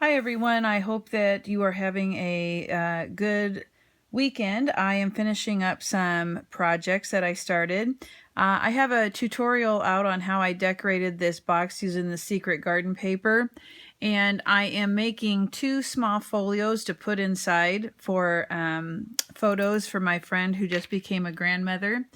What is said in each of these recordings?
Hi everyone, I hope that you are having a good weekend. I am finishing up some projects that I started. I have a tutorial out on how I decorated this box using the Secret Garden paper, and I am making two small folios to put inside for photos for my friend who just became a grandmother.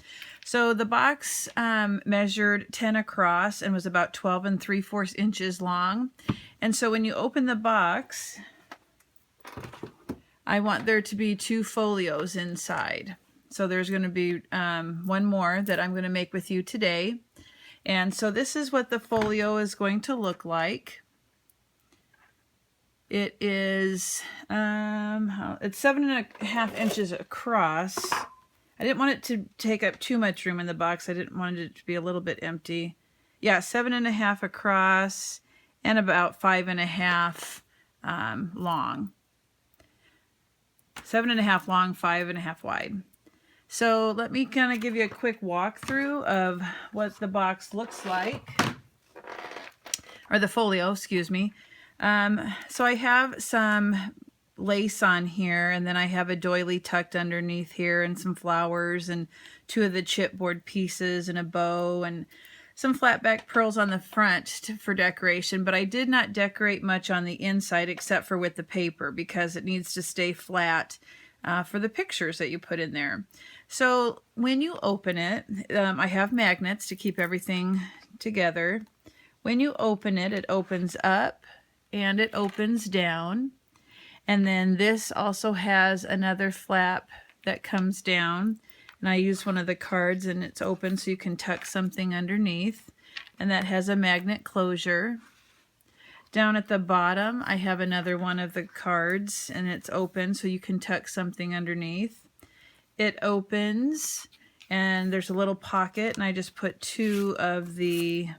So the box measured 10 across and was about 12 3/4 inches long. And so when you open the box, I want there to be two folios inside. So there's going to be one more that I'm going to make with you today. And so this is what the folio is going to look like. It is, it's 7.5 inches across. I didn't want it to take up too much room in the box. I didn't want it to be a little bit empty. Yeah, 7.5 across and about 5.5 long. 7.5 long, 5.5 wide. So let me kind of give you a quick walkthrough of what the box looks like, or the folio, excuse me. So I have some lace on here, and then I have a doily tucked underneath here, and some flowers, and two of the chipboard pieces, and a bow, and some flat back pearls on the front for decoration. But I did not decorate much on the inside except for with the paper, because it needs to stay flat for the pictures that you put in there. So when you open it, I have magnets to keep everything together. When you open it, it opens up and it opens down. And then this also has another flap that comes down. And I use one of the cards and it's open so you can tuck something underneath. And that has a magnet closure. Down at the bottom, I have another one of the cards and it's open so you can tuck something underneath. It opens and there's a little pocket, and I just put two of the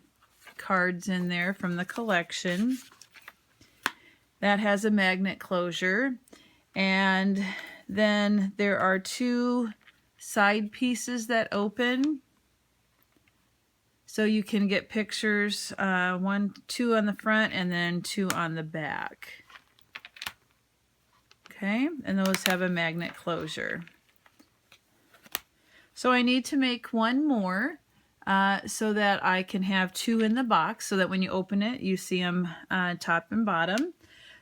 cards in there from the collection. That has a magnet closure. And then there are two side pieces that open, so you can get pictures, two on the front and then two on the back. Okay, and those have a magnet closure. So I need to make one more so that I can have two in the box, so that when you open it you see them top and bottom.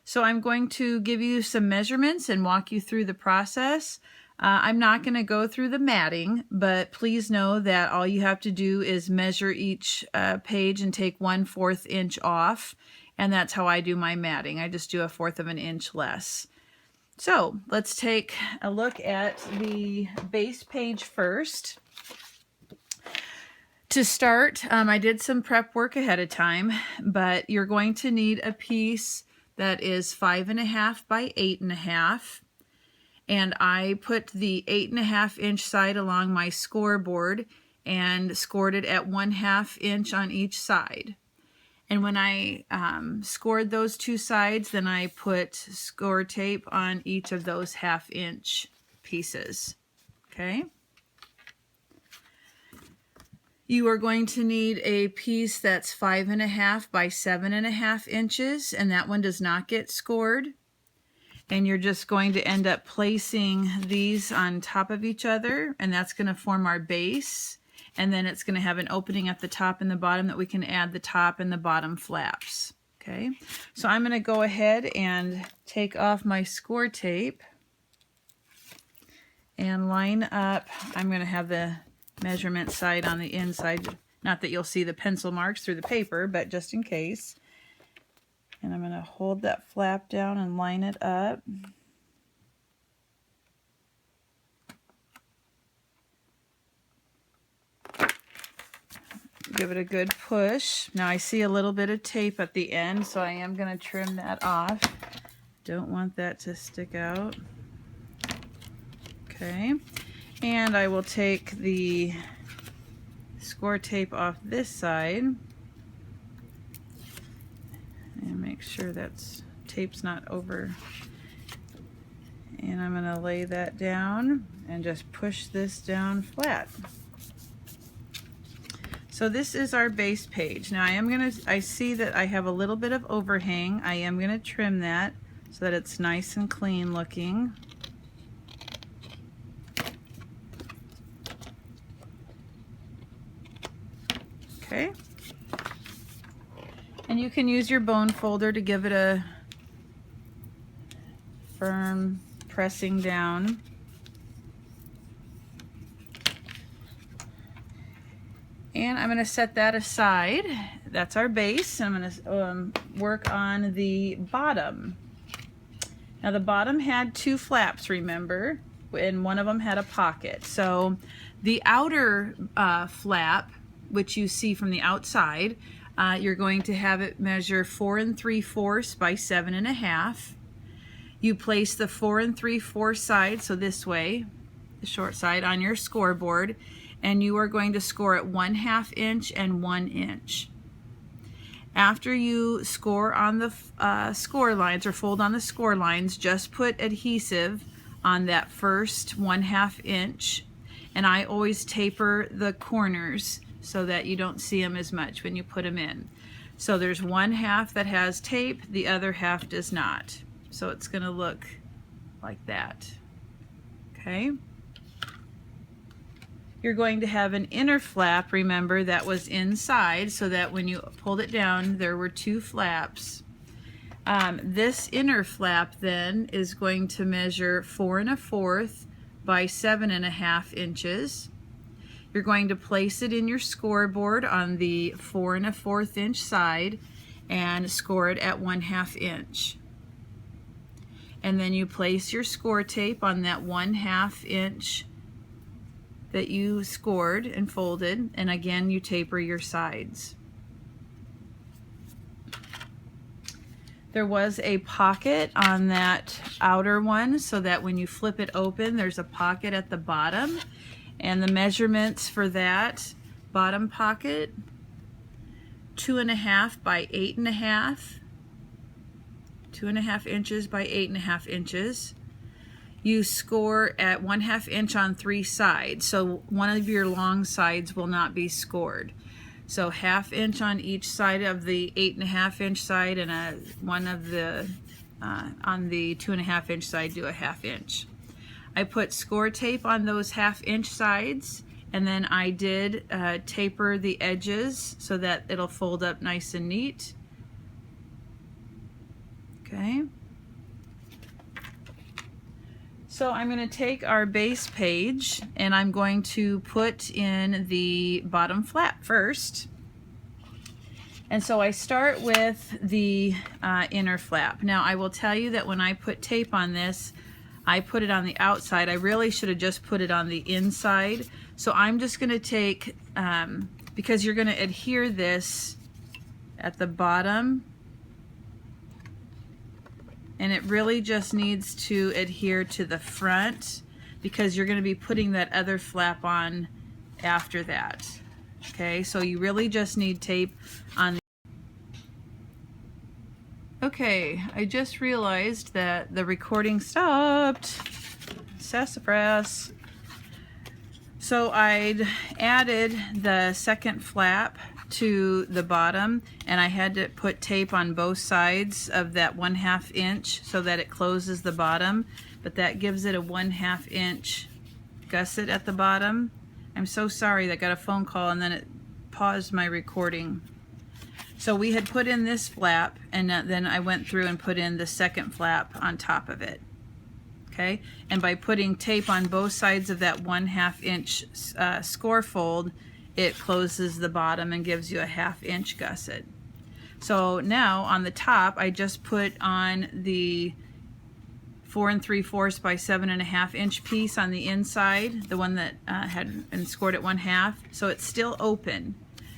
So I'm going to give you some measurements and walk you through the process. I'm not going to go through the matting, but please know that all you have to do is measure each page and take 1/4 inch off, and that's how I do my matting. I just do 1/4 of an inch less. So let's take a look at the base page first. To start, I did some prep work ahead of time, but you're going to need a piece that is 5.5 by 8.5. And I put the 8.5 inch side along my scoreboard and scored it at 1/2 inch on each side. And when I scored those two sides, then I put score tape on each of those 1/2 inch pieces. Okay. You are going to need a piece that's 5.5 by 7.5 inches, and that one does not get scored. And you're just going to end up placing these on top of each other, and that's going to form our base. And then it's going to have an opening at the top and the bottom that we can add the top and the bottom flaps. Okay, so I'm going to go ahead and take off my score tape and line up. I'm going to have the measurement side on the inside. Not that you'll see the pencil marks through the paper, but just in case. And I'm going to hold that flap down and line it up. Give it a good push. Now I see a little bit of tape at the end, so I am going to trim that off. Don't want that to stick out. Okay. And I will take the score tape off this side and make sure that's tape's not over. And I'm going to lay that down and just push this down flat. So this is our base page. Now I see that I have a little bit of overhang. I am gonna trim that so that it's nice and clean looking. Okay. And you can use your bone folder to give it a firm pressing down. And I'm going to set that aside. That's our base. I'm going to work on the bottom. Now the bottom had 2 flaps, remember, and one of them had a pocket. So the outer flap, which you see from the outside, you're going to have it measure 4 3/4 by 7 1/2. You place the 4 3/4 side, so this way, the short side, on your scoreboard, and you are going to score at 1/2 inch and 1 inch. After you score on the score lines, or fold on the score lines, just put adhesive on that first 1/2 inch, and I always taper the corners so that you don't see them as much when you put them in. So there's 1/2 that has tape, the other half does not. So it's going to look like that. Okay. You're going to have an inner flap, remember, that was inside, so that when you pulled it down there were 2 flaps. This inner flap then is going to measure 4 1/4 by 7 1/2 inches. You're going to place it in your scoreboard on the 4 1/4 inch side and score it at 1/2 inch. And then you place your score tape on that 1/2 inch that you scored and folded, and again you taper your sides. There was a pocket on that outer one, so that when you flip it open there's a pocket at the bottom, and the measurements for that bottom pocket, 2 1/2 by 8 1/2, 2 1/2 inches by 8 1/2 inches. You score at 1/2 inch on 3 sides, so one of your long sides will not be scored. So 1/2 inch on each side of the 8 1/2 inch side, and one of the on the 2 1/2 inch side do a 1/2 inch. I put score tape on those 1/2 inch sides, and then I did taper the edges so that it'll fold up nice and neat. Okay. So I'm going to take our base page and I'm going to put in the bottom flap first. And so I start with the inner flap. Now I will tell you that when I put tape on this, I put it on the outside. I really should have just put it on the inside. So I'm just going to take, because you're going to adhere this at the bottom, and it really just needs to adhere to the front because you're going to be putting that other flap on after that. Okay, so you really just need tape on the... Okay, I just realized that the recording stopped. Sassafras. So I'd added the second flap to the bottom, and I had to put tape on both sides of that 1/2 inch so that it closes the bottom, but that gives it a 1/2 inch gusset at the bottom. I'm so sorry, that got a phone call and then it paused my recording. So we had put in this flap, and then I went through and put in the second flap on top of it. Okay, and by putting tape on both sides of that 1/2 inch score fold, it closes the bottom and gives you a 1/2 inch gusset. So now on the top, I just put on the 4 3/4 by 7 1/2 inch piece on the inside, the one that had been scored at 1/2, so it's still open.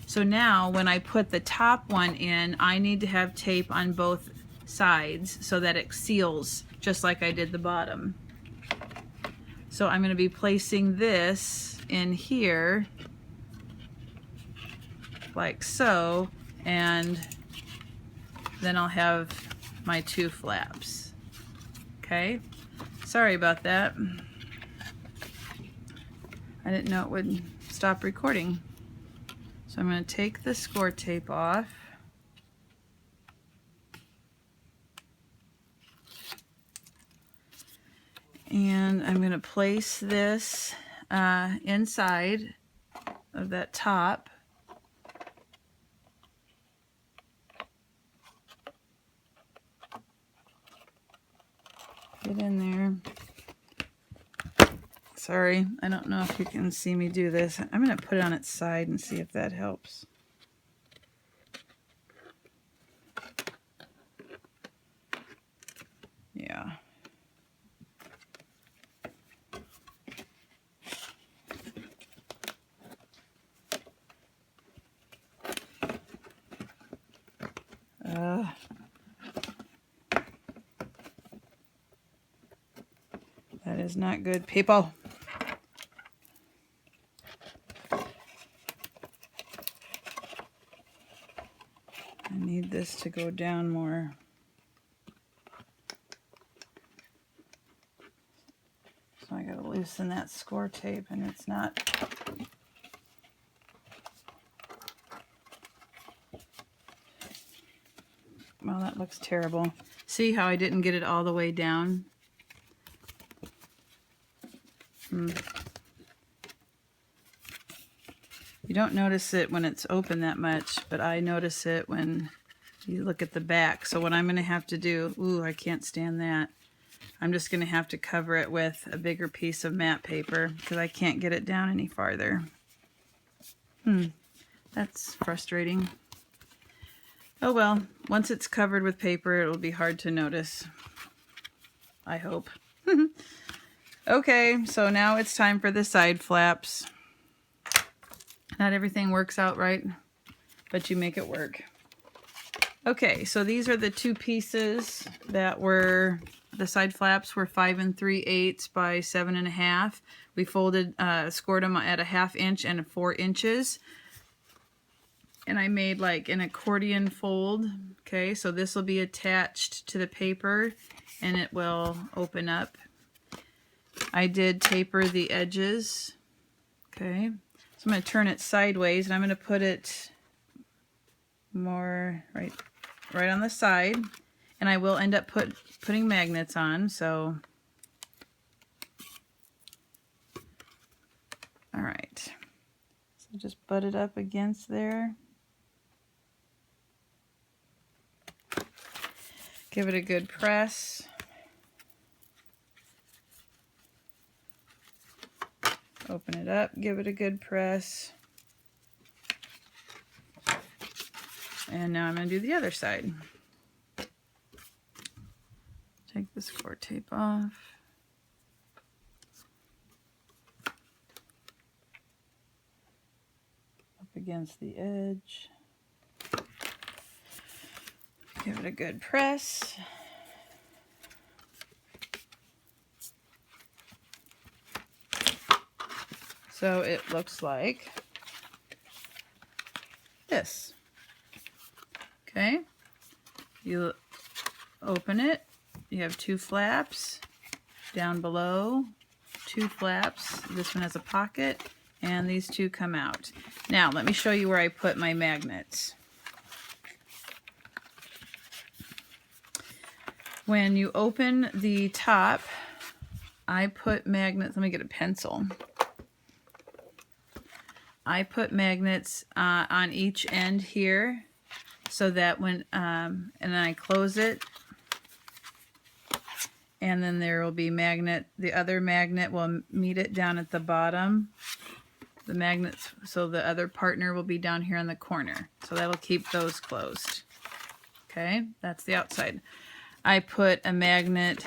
So now when I put the top one in, I need to have tape on both sides so that it seals just like I did the bottom. So I'm going to be placing this in here like so, and then I'll have my 2 flaps. Okay, sorry about that. I didn't know it would stop recording. So I'm going to take the score tape off. And I'm going to place this inside of that top. Get in there. Sorry, I don't know if you can see me do this. I'm going to put it on its side and see if that helps. Yeah. That is not good, people. I need this to go down more. So I gotta loosen that score tape, and it's not. Well, that looks terrible. See how I didn't get it all the way down? You don't notice it when it's open that much, but I notice it when you look at the back. So what I'm going to have to do, ooh, I can't stand that. I'm just going to have to cover it with a bigger piece of matte paper because I can't get it down any farther. That's frustrating. Oh well, once it's covered with paper, it'll be hard to notice. I hope. Okay, so now it's time for the side flaps. Not everything works out right, but you make it work. Okay, so these are the two pieces that were, the side flaps were 5 3/8 by 7.5. We folded, scored them at a 1/2 inch and 4 inches. And I made like an accordion fold. Okay, so this will be attached to the paper and it will open up. I did taper the edges. Okay, so I'm going to turn it sideways and I'm going to put it more right on the side. And I will end up putting magnets on. So, all right. So just butt it up against there. Give it a good press. Open it up, give it a good press. And now I'm going to do the other side. Take the score tape off. Up against the edge. Give it a good press. So it looks like this. Okay, you open it, you have 2 flaps down below, 2 flaps. This one has a pocket, and these 2 come out. Now let me show you where I put my magnets. When you open the top, I put magnets. Let me get a pencil. I put magnets on each end here so that when, and then I close it, and then there will be magnet, the other magnet will meet it down at the bottom. The magnets, so the other partner will be down here in the corner. So that'll keep those closed. Okay, that's the outside. I put a magnet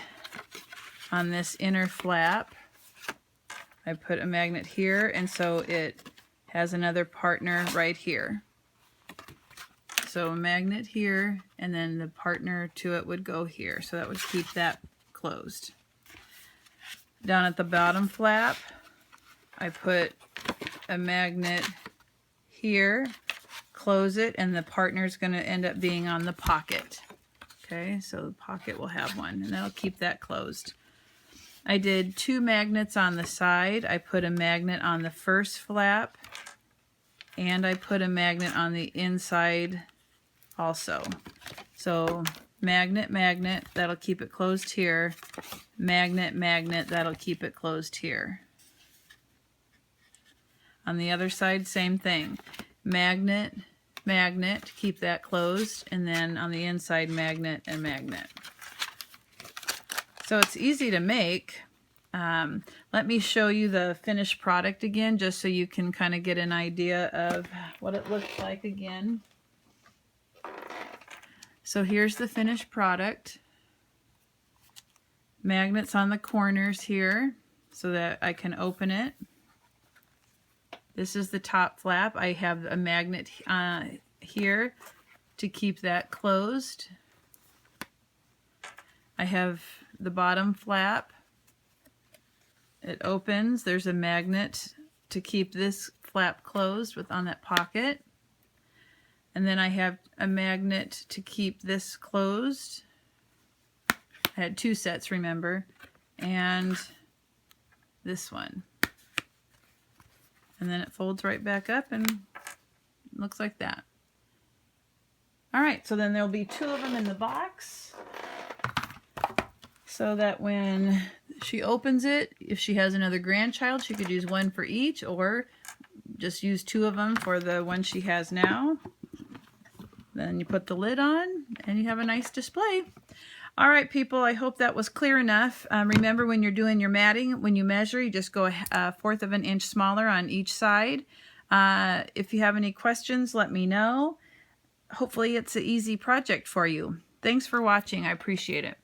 on this inner flap. I put a magnet here, and so it has another partner right here. So a magnet here, and then the partner to it would go here. So that would keep that closed. Down at the bottom flap, I put a magnet here, close it, and the partner's going to end up being on the pocket. Okay, so the pocket will have one, and that'll keep that closed. I did 2 magnets on the side. I put a magnet on the first flap, and I put a magnet on the inside also. So magnet, magnet, that'll keep it closed here. Magnet, magnet, that'll keep it closed here. On the other side, same thing. Magnet, magnet to keep that closed, and then on the inside, magnet and magnet. So it's easy to make. Let me show you the finished product again, just so you can kind of get an idea of what it looks like again. So here's the finished product. Magnets on the corners here so that I can open it. This is the top flap. I have a magnet here to keep that closed. I have the bottom flap. It opens. There's a magnet to keep this flap closed on that pocket. And then I have a magnet to keep this closed. I had two sets, remember, and this one. And then it folds right back up and looks like that. All right, so then there'll be two of them in the box so that when she opens it, if she has another grandchild, she could use one for each, or just use two of them for the one she has now. Then you put the lid on and you have a nice display. All right, people, I hope that was clear enough. Remember, when you're doing your matting, when you measure, you just go a 1/4 of an inch smaller on each side. If you have any questions, let me know. Hopefully it's an easy project for you. Thanks for watching. I appreciate it.